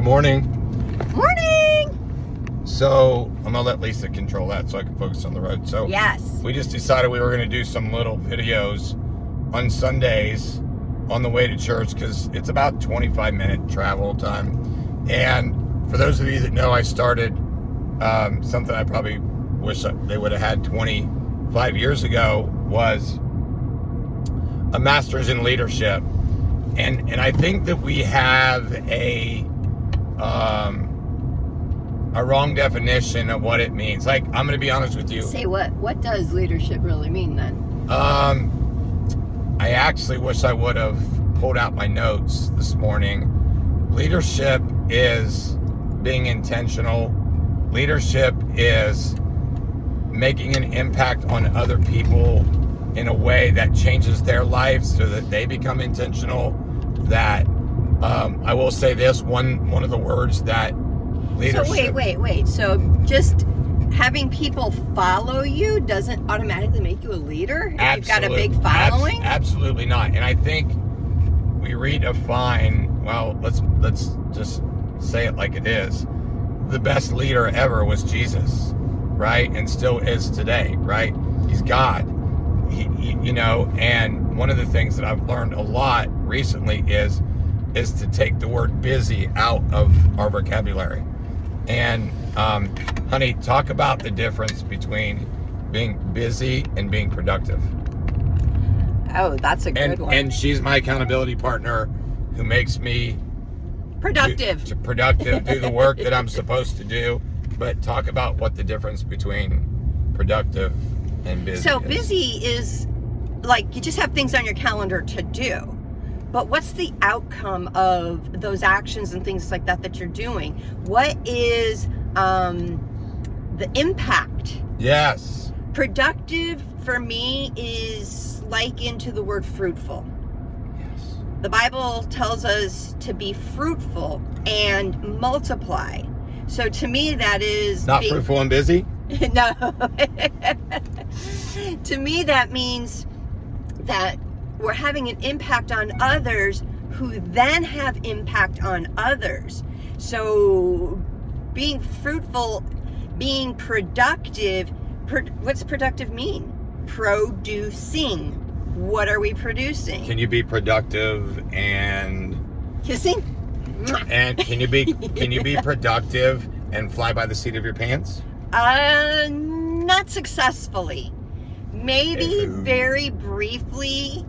morning. Morning! So, I'm gonna let Lisa control that so I can focus on the road. So, yes, we just decided we were gonna do some little videos on Sundays on the way to church because it's about 25-minute travel time. And for those of you that know, I started something I probably wish they would have had 25 years ago was a master's in leadership. And I think that we have a wrong definition of what it means. Like, I'm going to be honest with you. Say what? What does leadership really mean then? I actually wish I would have pulled out my notes this morning. Leadership is being intentional. Leadership is making an impact on other people in a way that changes their lives so that they become intentional. That I will say this, one of the words that leadership... So wait. So just having people follow you doesn't automatically make you a leader? If you've got a big following? Absolutely not. And I think we redefine, well, let's just say it like it is. The best leader ever was Jesus, right? And still is today, right? He's God. And one of the things that I've learned a lot recently is to take the word busy out of our vocabulary. And honey, talk about the difference between being busy and being productive. Oh, that's a good one. And she's my accountability partner who makes me productive. Do the work that I'm supposed to do. But talk about what the difference between productive and busy So busy is like you just have things on your calendar to do. But what's the outcome of those actions and things like that you're doing? What is the impact? Yes. Productive for me is likened to the word fruitful. Yes. The Bible tells us to be fruitful and multiply. So to me that is not fruitful and busy? No. To me that means that we're having an impact on others who then have impact on others. So being fruitful, being productive, what's productive mean? Producing. What are we producing? Can you be productive and kissing? And can you be productive and fly by the seat of your pants? Not successfully. Maybe very briefly,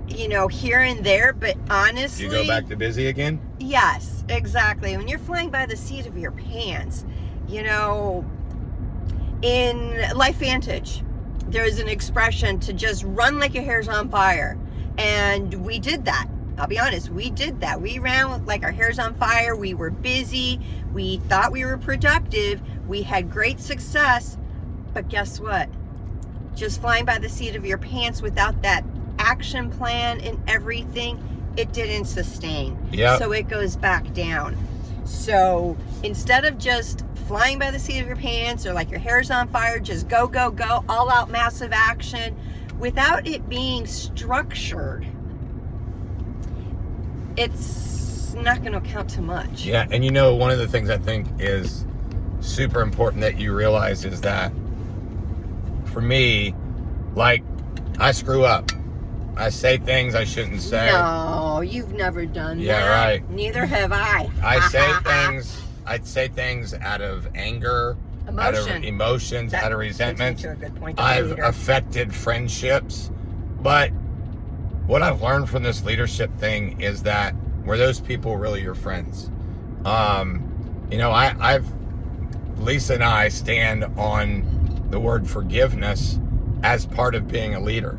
here and there, but honestly... You go back to busy again? Yes, exactly. When you're flying by the seat of your pants, in Life Vantage, there's an expression to just run like your hair's on fire. And we did that. I'll be honest, we did that. We ran like our hair's on fire. We were busy. We thought we were productive. We had great success. But guess what? Just flying by the seat of your pants without that action plan and everything, it didn't sustain. Yep. So it goes back down. So instead of just flying by the seat of your pants or like your hair's on fire, just go, all out massive action without it being structured, it's not going to count to much. Yeah, and one of the things I think is super important that you realize is that for me, like, I screw up. I say things I shouldn't say. No, you've never done that. Yeah, right. Neither have I. I'd say things out of anger, out of emotions, out of resentment. To a good point. I've affected friendships. But what I've learned from this leadership thing is that were those people really your friends? Lisa and I stand on the word forgiveness as part of being a leader.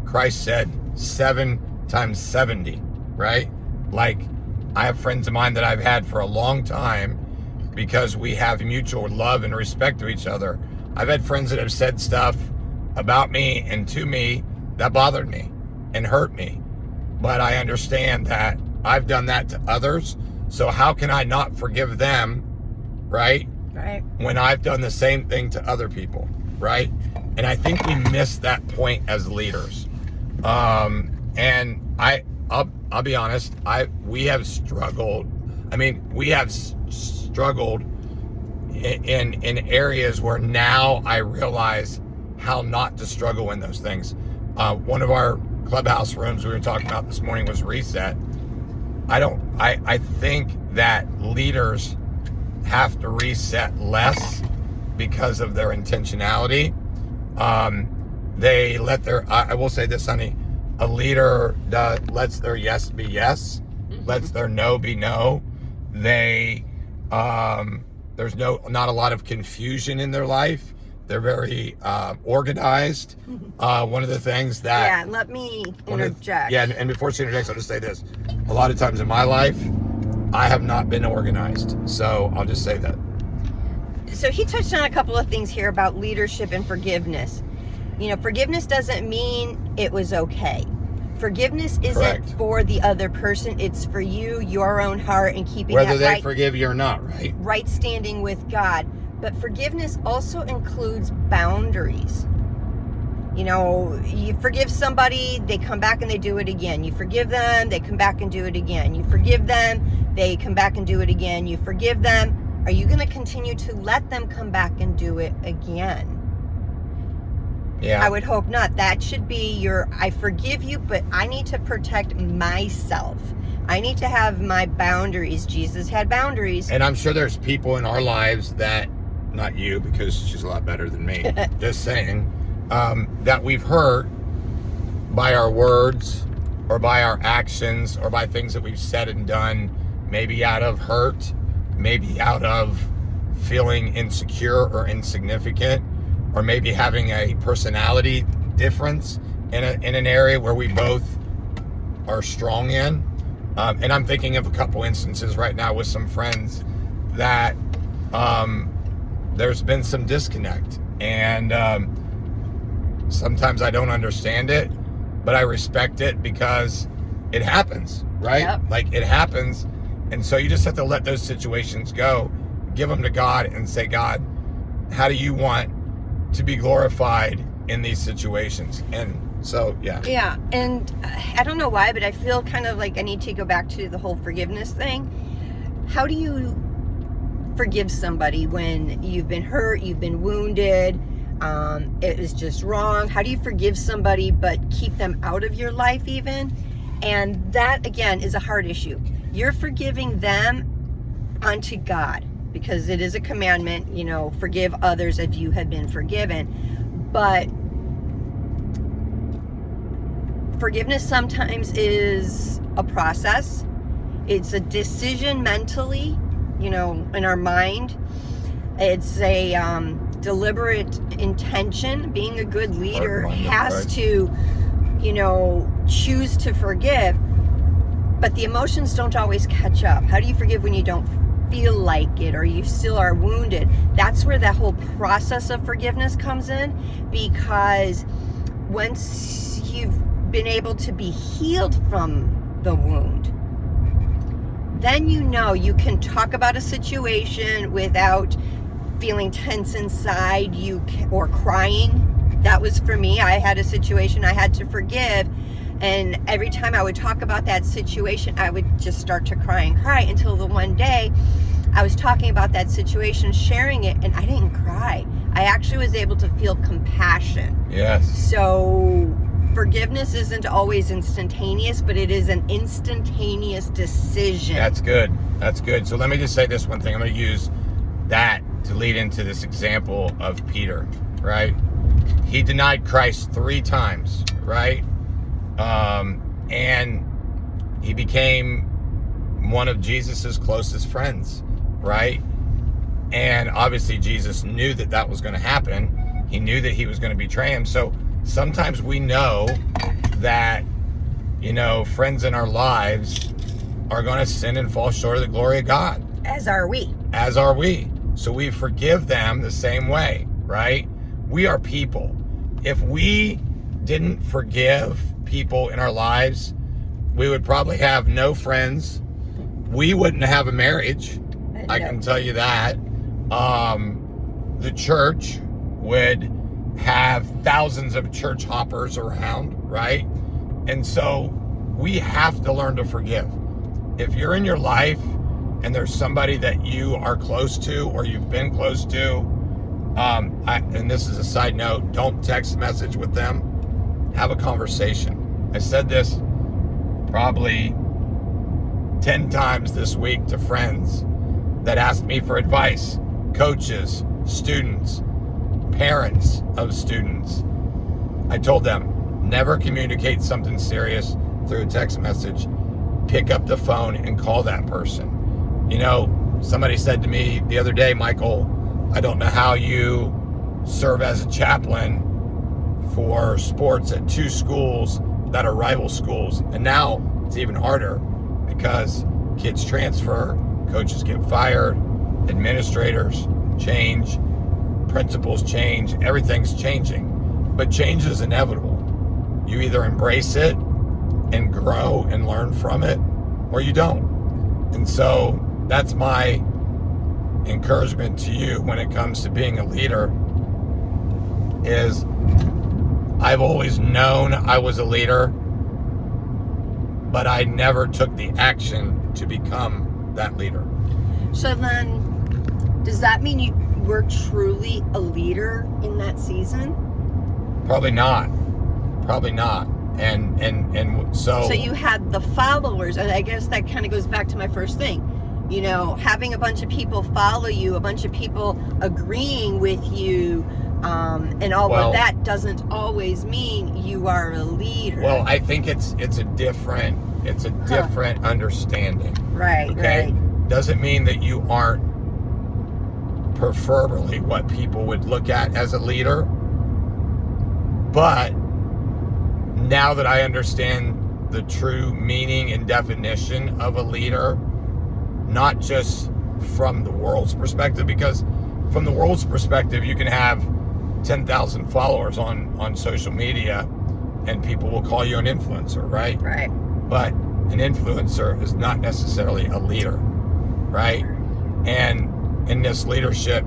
Christ said 7 times 70, right? Like, I have friends of mine that I've had for a long time because we have mutual love and respect to each other. I've had friends that have said stuff about me and to me that bothered me and hurt me. But I understand that I've done that to others. So how can I not forgive them, right? Right. When I've done the same thing to other people, right? And I think we miss that point as leaders. And I'll be honest, we have struggled I mean, we have struggled in areas where now I realize how not to struggle in those things. One of our clubhouse rooms we were talking about this morning was reset. I think that leaders have to reset less because of their intentionality. They let their, I will say this, honey, a leader lets their yes be yes, lets their no be no. They, there's not a lot of confusion in their life. They're very organized. One of the things that... Yeah, let me interject. And before she interjects, I'll just say this. A lot of times in my life, I have not been organized. So I'll just say that. So he touched on a couple of things here about leadership and forgiveness. You know, forgiveness doesn't mean it was okay. Forgiveness isn't Correct. For the other person. It's for you, your own heart, and keeping whether that they forgive you or not, right? Right standing with God. But forgiveness also includes boundaries. You know, you forgive somebody, they come back and they do it again. You forgive them, they come back and do it again. You forgive them, they come back and do it again. You forgive them. Are you going to continue to let them come back and do it again? Yeah. I would hope not. That should be your, I forgive you, but I need to protect myself. I need to have my boundaries. Jesus had boundaries. And I'm sure there's people in our lives that, not you, because she's a lot better than me, just saying, that we've hurt by our words or by our actions or by things that we've said and done, maybe out of hurt, maybe out of feeling insecure or insignificant, or maybe having a personality difference in an area where we both are strong in. And I'm thinking of a couple instances right now with some friends that there's been some disconnect. And sometimes I don't understand it, but I respect it because it happens, right? Yep. Like it happens. And so you just have to let those situations go, give them to God and say, God, how do you want to be glorified in these situations? And so, yeah. Yeah, and I don't know why, but I feel kind of like I need to go back to the whole forgiveness thing. How do you forgive somebody when you've been hurt, you've been wounded, it was just wrong? How do you forgive somebody but keep them out of your life even? And that, again, is a hard issue. You're forgiving them unto God, because it is a commandment, you know, forgive others if you have been forgiven. But forgiveness sometimes is a process. It's a decision mentally, you know, in our mind. It's a deliberate intention. Being a good leader has to, you know, choose to forgive. But the emotions don't always catch up. How do you forgive when you don't feel like it, or you still are wounded? That's where that whole process of forgiveness comes in, because once you've been able to be healed from the wound, then you know you can talk about a situation without feeling tense inside or crying. That was for me. I had a situation I had to forgive, and every time I would talk about that situation, I would just start to cry until the one day I was talking about that situation, sharing it, and I didn't cry. I actually was able to feel compassion. Yes. So forgiveness isn't always instantaneous, but it is an instantaneous decision. That's good. That's good. So let me just say this one thing. I'm going to use that to lead into this example of Peter, right? He denied Christ 3 times, right? And he became one of Jesus's closest friends, right? And obviously Jesus knew that that was going to happen. He knew that he was going to betray him. So sometimes we know that, you know, friends in our lives are going to sin and fall short of the glory of God. As are we. As are we. So we forgive them the same way, right? We are people. If we didn't forgive people in our lives, we would probably have no friends. We wouldn't have a marriage. I can tell you that. The church would have thousands of church hoppers around, right? And so we have to learn to forgive. If you're in your life and there's somebody that you are close to or you've been close to, and this is a side note, don't text message with them. Have a conversation. I said this probably 10 times this week to friends that asked me for advice, coaches, students, parents of students. I told them, never communicate something serious through a text message. Pick up the phone and call that person. You know, somebody said to me the other day, Michael, I don't know how you serve as a chaplain for sports at 2 schools that are rival schools. And now it's even harder because kids transfer, coaches get fired, administrators change, principals change, everything's changing. But change is inevitable. You either embrace it and grow and learn from it, or you don't. And so that's my encouragement to you when it comes to being a leader is I've always known I was a leader, but I never took the action to become that leader. So then, does that mean you were truly a leader in that season? Probably not. And so you had the followers, and I guess that kind of goes back to my first thing. You know, having a bunch of people follow you, a bunch of people agreeing with you, and all of that doesn't always mean you are a leader. Well, I think it's a different understanding. Right. Okay. Right. Doesn't mean that you aren't preferably what people would look at as a leader. But now that I understand the true meaning and definition of a leader, not just from the world's perspective, because from the world's perspective, you can have 10,000 followers on social media and people will call you an influencer, right? Right. But an influencer is not necessarily a leader, right? And in this leadership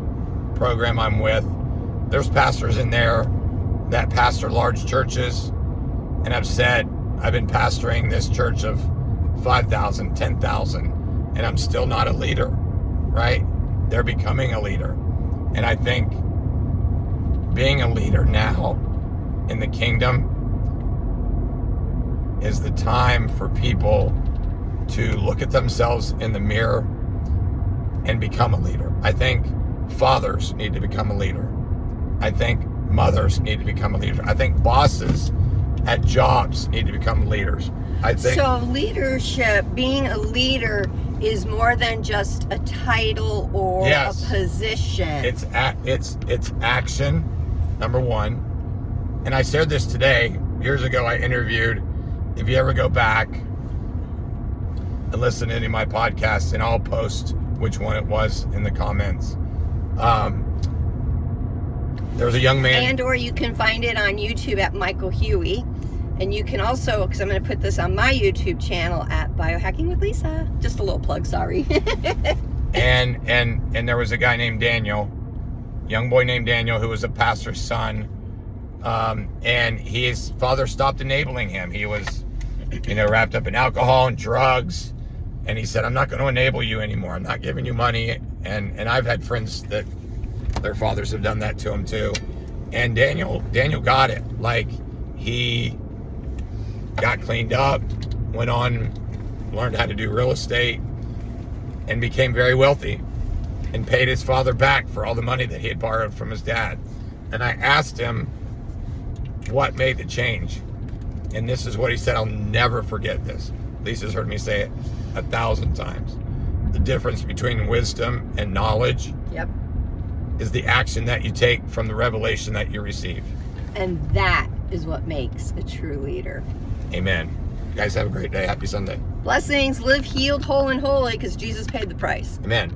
program I'm with, there's pastors in there that pastor large churches, and I've said I've been pastoring this church of 5,000, 10,000, and I'm still not a leader, right? They're becoming a leader. And I think being a leader now in the kingdom is the time for people to look at themselves in the mirror and become a leader. I think fathers need to become a leader. I think mothers need to become a leader. I think bosses at jobs need to become leaders. I think so. Leadership, being a leader, is more than just a title or a position. It's action, number one. And I shared this today. Years ago, I interviewed. If you ever go back and listen to any of my podcasts, and I'll post which one it was in the comments. There was a young man. And or you can find it on YouTube at Michael Huey. And you can also, because I'm going to put this on my YouTube channel at Biohacking with Lisa. Just a little plug, sorry. and there was a guy named Daniel, young boy named Daniel, who was a pastor's son. And his father stopped enabling him. He was, wrapped up in alcohol and drugs. And he said, I'm not going to enable you anymore. I'm not giving you money. And I've had friends that their fathers have done that to him too. And Daniel got it. Like, he got cleaned up, went on, learned how to do real estate, and became very wealthy and paid his father back for all the money that he had borrowed from his dad. And I asked him what made the change. And this is what he said. I'll never forget this. Lisa's heard me say it 1,000 times. The difference between wisdom and knowledge is the action that you take from the revelation that you receive. And that is what makes a true leader. Amen. You guys have a great day. Happy Sunday. Blessings. Live healed, whole, and holy, because Jesus paid the price. Amen.